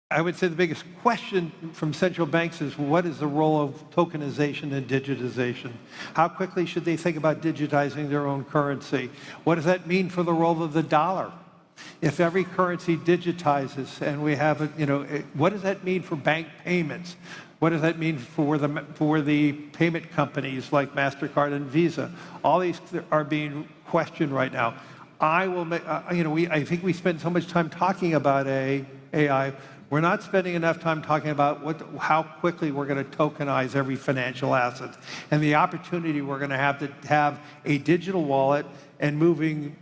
I would say the biggest question from central banks is what is the role of tokenization and digitization? How quickly should they think about digitizing their own currency? What does that mean for the role of the dollar? If every currency digitizes and we have, what does that mean for bank payments? What does that mean for the payment companies like MasterCard and Visa? All these are being questioned right now. I think we spend so much time talking about AI. We're not spending enough time talking about how quickly we're going to tokenize every financial asset and the opportunity we're going to have a digital wallet and moving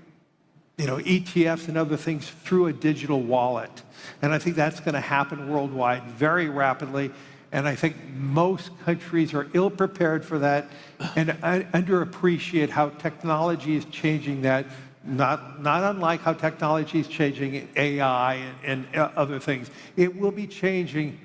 ETFs and other things through a digital wallet. And I think that's going to happen worldwide very rapidly. And I think most countries are ill-prepared for that and underappreciate how technology is changing that, not unlike how technology is changing AI and other things. It will be changing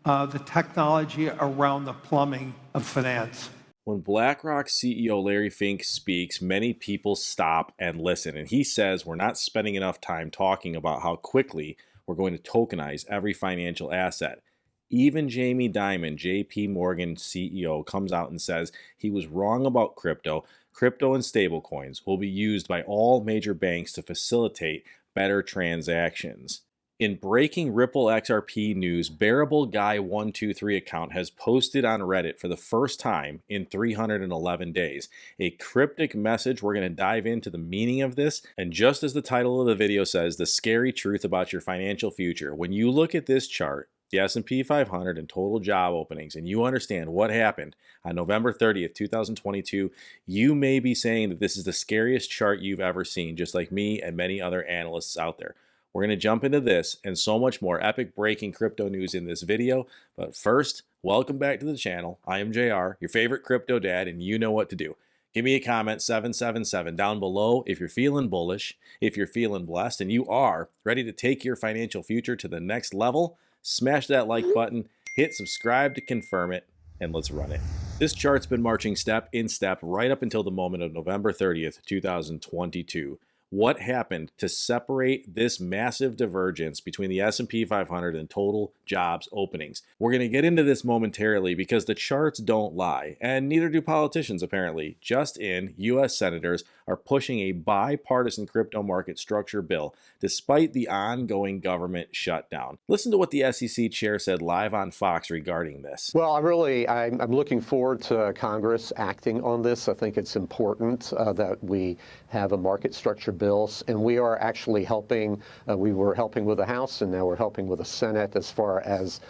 the technology around the plumbing of finance. When BlackRock CEO Larry Fink speaks, many people stop and listen. And he says we're not spending enough time talking about how quickly we're going to tokenize every financial asset. Even Jamie Dimon, JP Morgan CEO, comes out and says he was wrong about crypto. Crypto and stablecoins will be used by all major banks to facilitate better transactions. In breaking Ripple XRP news, Bearable Guy 123 account has posted on Reddit for the first time in 311 days a cryptic message. We're going to dive into the meaning of this, and just as the title of the video says, the scary truth about your financial future. When you look at this chart, the S&P 500 and total job openings, and you understand what happened on November 30th, 2022, you may be saying that this is the scariest chart you've ever seen, just like me and many other analysts out there. We're going to jump into this and so much more epic breaking crypto news in this video. But first, welcome back to the channel. I am JR, your favorite crypto dad, and you know what to do. Give me a comment, 777, down below if you're feeling bullish, if you're feeling blessed, and you are ready to take your financial future to the next level. Smash that like button, hit subscribe to confirm it, and let's run it. This chart's been marching step in step right up until the moment of November 30th, 2022. What happened to separate this massive divergence between the S&P 500 and total jobs openings? We're going to get into this momentarily because the charts don't lie, and neither do politicians apparently. Just in, U.S. senators are pushing a bipartisan crypto market structure bill despite the ongoing government shutdown. Listen to what the SEC chair said live on Fox regarding this. Well, I'm looking forward to Congress acting on this. I think it's important that we have a market structure bills, and we are actually helping. We were helping with the House, and now we're helping with the Senate as far as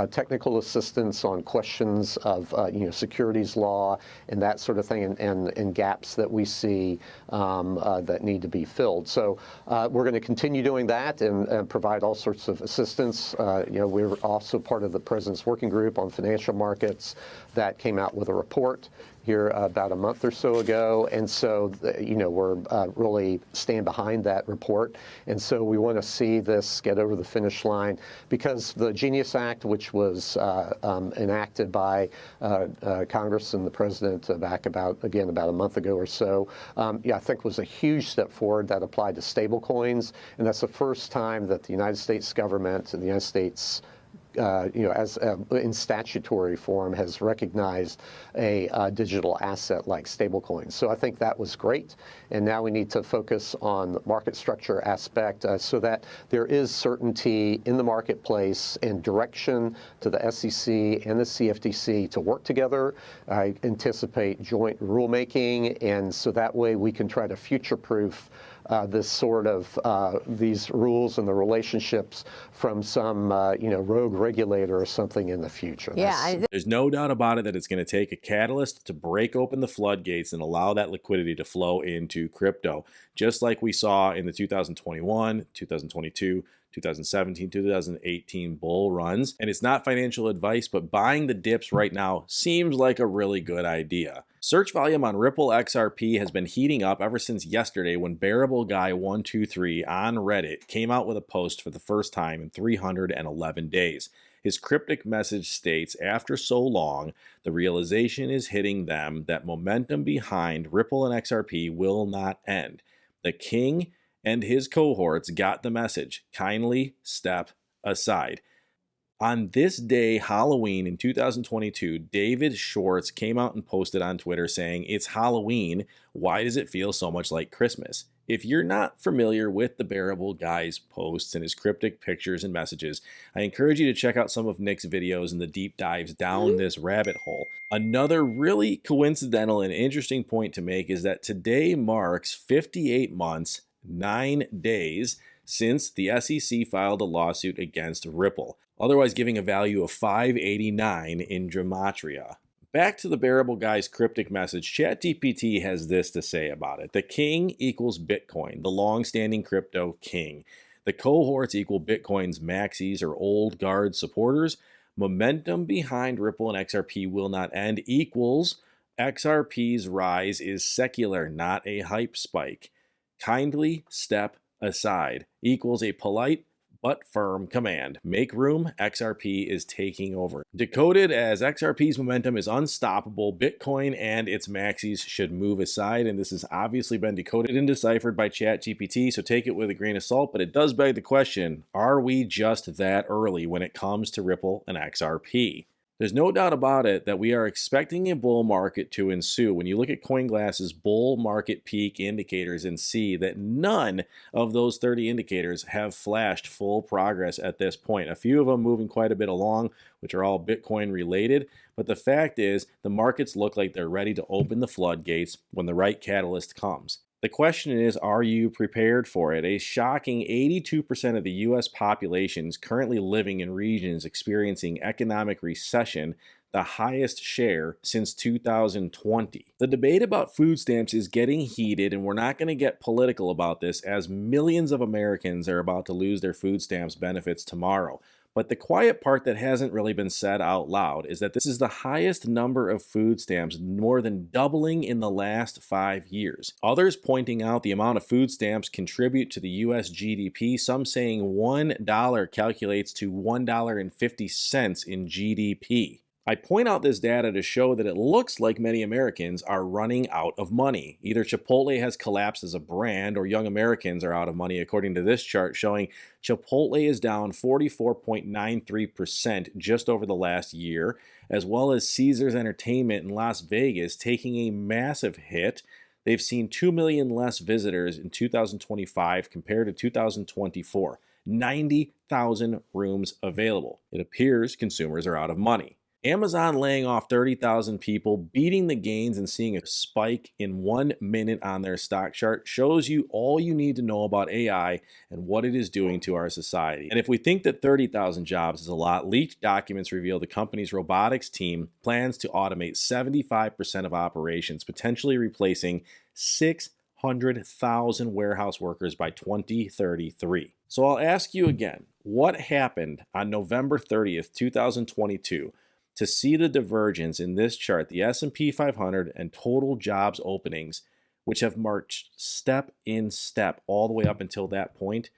technical assistance on questions of securities law and that sort of thing, and gaps that we see that need to be filled. So we're going to continue doing that and provide all sorts of assistance. We're also part of the President's Working Group on Financial Markets that came out with a report here about a month or so ago, and so we're really stand behind that report, and so we want to see this get over the finish line because the Genius Act, which was enacted by Congress and the President back about a month ago or so, I think was a huge step forward that applied to stable coins, and that's the first time that the United States government and the United States in statutory form has recognized a digital asset like stablecoins. So I think that was great. And now we need to focus on the market structure aspect so that there is certainty in the marketplace and direction to the SEC and the CFTC to work together. I anticipate joint rulemaking, and so that way we can try to future-proof this sort of these rules and the relationships from some rogue regulator or something in the future. Yeah, there's no doubt about it that it's going to take a catalyst to break open the floodgates and allow that liquidity to flow into crypto, just like we saw in the 2021, 2022, 2017, 2018 bull runs. And it's not financial advice, but buying the dips right now seems like a really good idea. Search volume on Ripple XRP has been heating up ever since yesterday when Bearable Guy 123 on Reddit came out with a post for the first time in 311 days. His cryptic message states, after so long, the realization is hitting them that momentum behind Ripple and XRP will not end. The king and his cohorts got the message. Kindly step aside. On this day, Halloween in 2022, David Schwartz came out and posted on Twitter saying, "It's Halloween. Why does it feel so much like Christmas?" If you're not familiar with the Bearable Guy's posts and his cryptic pictures and messages, I encourage you to check out some of Nick's videos and the deep dives down this rabbit hole. Another really coincidental and interesting point to make is that today marks 58 months, 9 days since the SEC filed a lawsuit against Ripple, otherwise giving a value of 589 in gematria. Back to the Bearable Guy's cryptic message, ChatGPT has this to say about it. The king equals Bitcoin, the long-standing crypto king. The cohorts equal Bitcoin's maxis or old guard supporters. Momentum behind Ripple and XRP will not end equals XRP's rise is secular, not a hype spike. Kindly step aside equals a polite but firm command. Make room, XRP is taking over. Decoded as XRP's momentum is unstoppable, Bitcoin and its maxis should move aside, and this has obviously been decoded and deciphered by ChatGPT, so take it with a grain of salt, but it does beg the question, are we just that early when it comes to Ripple and XRP? There's no doubt about it that we are expecting a bull market to ensue when you look at CoinGlass's bull market peak indicators and see that none of those 30 indicators have flashed full progress at this point. A few of them moving quite a bit along, which are all Bitcoin related, but the fact is the markets look like they're ready to open the floodgates when the right catalyst comes. The question is, are you prepared for it? A shocking 82% of the U.S. population is currently living in regions experiencing economic recession, the highest share since 2020. The debate about food stamps is getting heated, and we're not going to get political about this as millions of Americans are about to lose their food stamps benefits tomorrow. But the quiet part that hasn't really been said out loud is that this is the highest number of food stamps, more than doubling in the last 5 years. Others pointing out the amount of food stamps contribute to the US GDP, some saying $1 calculates to $1.50 in GDP. I point out this data to show that it looks like many Americans are running out of money. Either Chipotle has collapsed as a brand or young Americans are out of money, according to this chart showing Chipotle is down 44.93% just over the last year, as well as Caesars Entertainment in Las Vegas taking a massive hit. They've seen 2 million less visitors in 2025 compared to 2024. 90,000 rooms available. It appears consumers are out of money. Amazon laying off 30,000 people, beating the gains and seeing a spike in 1 minute on their stock chart shows you all you need to know about AI and what it is doing to our society. And if we think that 30,000 jobs is a lot, leaked documents reveal the company's robotics team plans to automate 75% of operations, potentially replacing 600,000 warehouse workers by 2033. So I'll ask you again, what happened on November 30th, 2022 to see the divergence in this chart, the S&P 500 and total jobs openings, which have marched step in step all the way up until that point?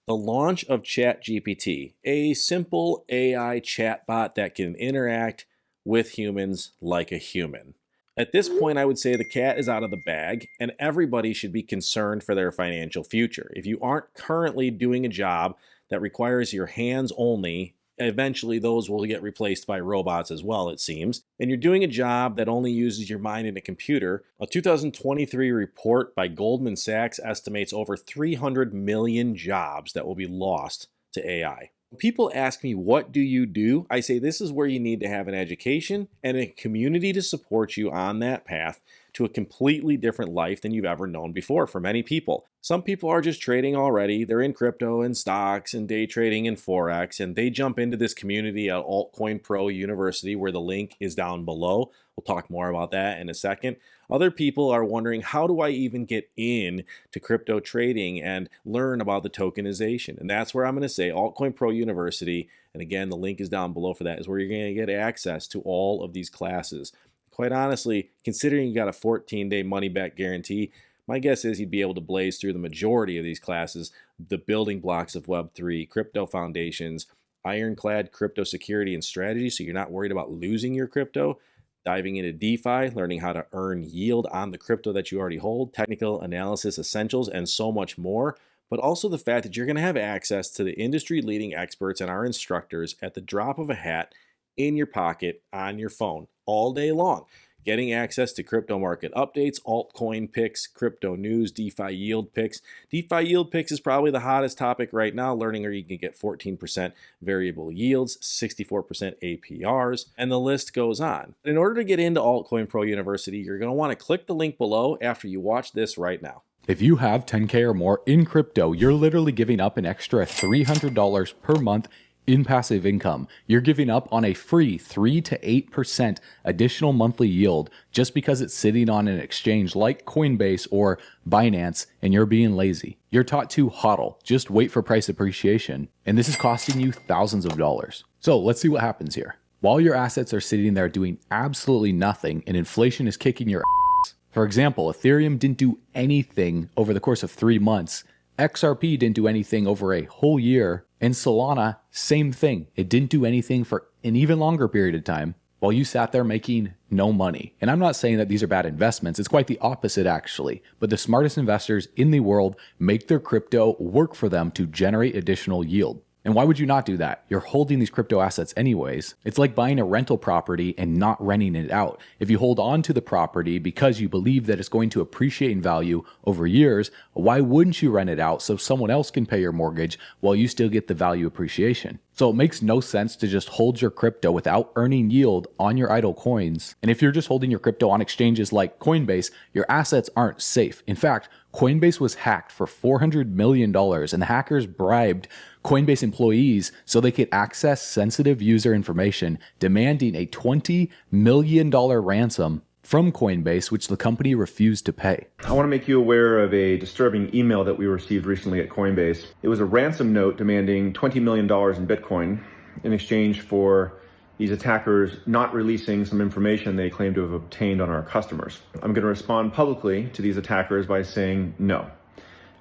The launch of ChatGPT, a simple AI chatbot that can interact with humans like a human. At this point, I would say the cat is out of the bag and everybody should be concerned for their financial future. If you aren't currently doing a job that requires your hands only, eventually those will get replaced by robots as well, it seems. And you're doing a job that only uses your mind in a computer. A 2023 report by Goldman Sachs estimates over 300 million jobs that will be lost to AI. When people ask me, what do you do? I say this is where you need to have an education and a community to support you on that path to a completely different life than you've ever known before for many people. Some people are just trading already. They're in crypto and stocks and day trading and Forex, and they jump into this community at Altcoin Pro University where the link is down below. We'll talk more about that in a second. Other people are wondering, how do I even get in to crypto trading and learn about the tokenization? And that's where I'm going to say Altcoin Pro University, and again, the link is down below for that, is where you're going to get access to all of these classes. Quite honestly, considering you got a 14-day money-back guarantee, my guess is you'd be able to blaze through the majority of these classes, the building blocks of Web3, crypto foundations, ironclad crypto security and strategy, so you're not worried about losing your crypto, diving into DeFi, learning how to earn yield on the crypto that you already hold, technical analysis essentials, and so much more. but also the fact that you're going to have access to the industry leading experts and our instructors at the drop of a hat in your pocket on your phone all day long. Getting access to crypto market updates, altcoin picks, crypto news, DeFi yield picks. DeFi yield picks is probably the hottest topic right now, learning where you can get 14% variable yields, 64% APRs, and the list goes on. In order to get into Altcoin Pro University, you're going to want to click the link below after you watch this right now. If you have 10K or more in crypto, you're literally giving up an extra $300 per month in passive income. You're giving up on a free 3 to 8% additional monthly yield just because it's sitting on an exchange like Coinbase or Binance and you're being lazy. You're taught to hodl, just wait for price appreciation, and this is costing you thousands of dollars. So let's see what happens here. While your assets are sitting there doing absolutely nothing and inflation is kicking your ass. For example, Ethereum didn't do anything over the course of 3 months. XRP didn't do anything over a whole year. And Solana, same thing. It didn't do anything for an even longer period of time while you sat there making no money. And I'm not saying that these are bad investments. It's quite the opposite, actually. But the smartest investors in the world make their crypto work for them to generate additional yield. And why would you not do that? You're holding these crypto assets anyways. It's like buying a rental property and not renting it out. If you hold on to the property because you believe that it's going to appreciate in value over years, why wouldn't you rent it out so someone else can pay your mortgage while you still get the value appreciation? So it makes no sense to just hold your crypto without earning yield on your idle coins. And if you're just holding your crypto on exchanges like Coinbase, your assets aren't safe. In fact, Coinbase was hacked for $400 million and the hackers bribed Coinbase employees so they could access sensitive user information, demanding a $20 million ransom from Coinbase, which the company refused to pay. I want to make you aware of a disturbing email that we received recently at Coinbase. It was a ransom note demanding $20 million in Bitcoin in exchange for these attackers not releasing some information they claim to have obtained on our customers. I'm going to respond publicly to these attackers by saying no.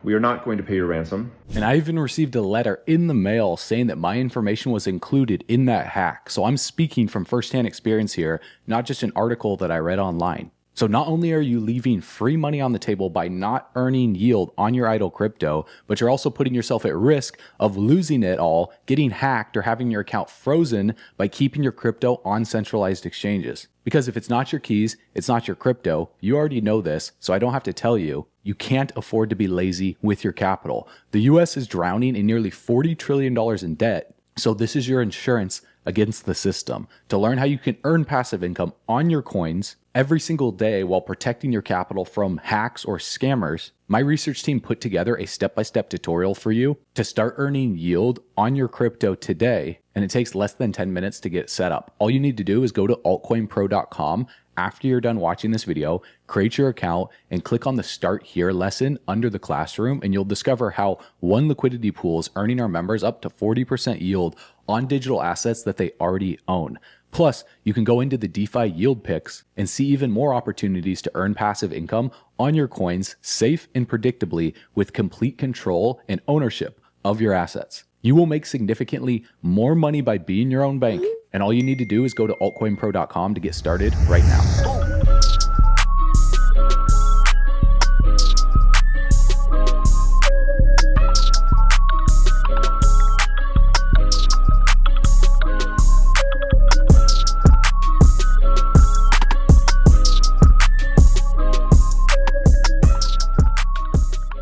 We are not going to pay your ransom. And I even received a letter in the mail saying that my information was included in that hack. So I'm speaking from firsthand experience here, not just an article that I read online. So not only are you leaving free money on the table by not earning yield on your idle crypto, but you're also putting yourself at risk of losing it all, getting hacked, or having your account frozen by keeping your crypto on centralized exchanges. Because if it's not your keys, it's not your crypto. You already know this, so I don't have to tell you. You can't afford to be lazy with your capital. The US is drowning in nearly $40 trillion in debt. So this is your insurance against the system. To learn how you can earn passive income on your coins every single day while protecting your capital from hacks or scammers, my research team put together a step-by-step tutorial for you to start earning yield on your crypto today. And it takes less than 10 minutes to get set up. All you need to do is go to altcoinpro.com after you're done watching this video, create your account, and click on the Start Here lesson under the classroom, and you'll discover how one liquidity pool is earning our members up to 40% yield on digital assets that they already own. Plus, you can go into the DeFi yield picks and see even more opportunities to earn passive income on your coins safe and predictably with complete control and ownership of your assets. You will make significantly more money by being your own bank. And all you need to do is go to altcoinpro.com to get started right now.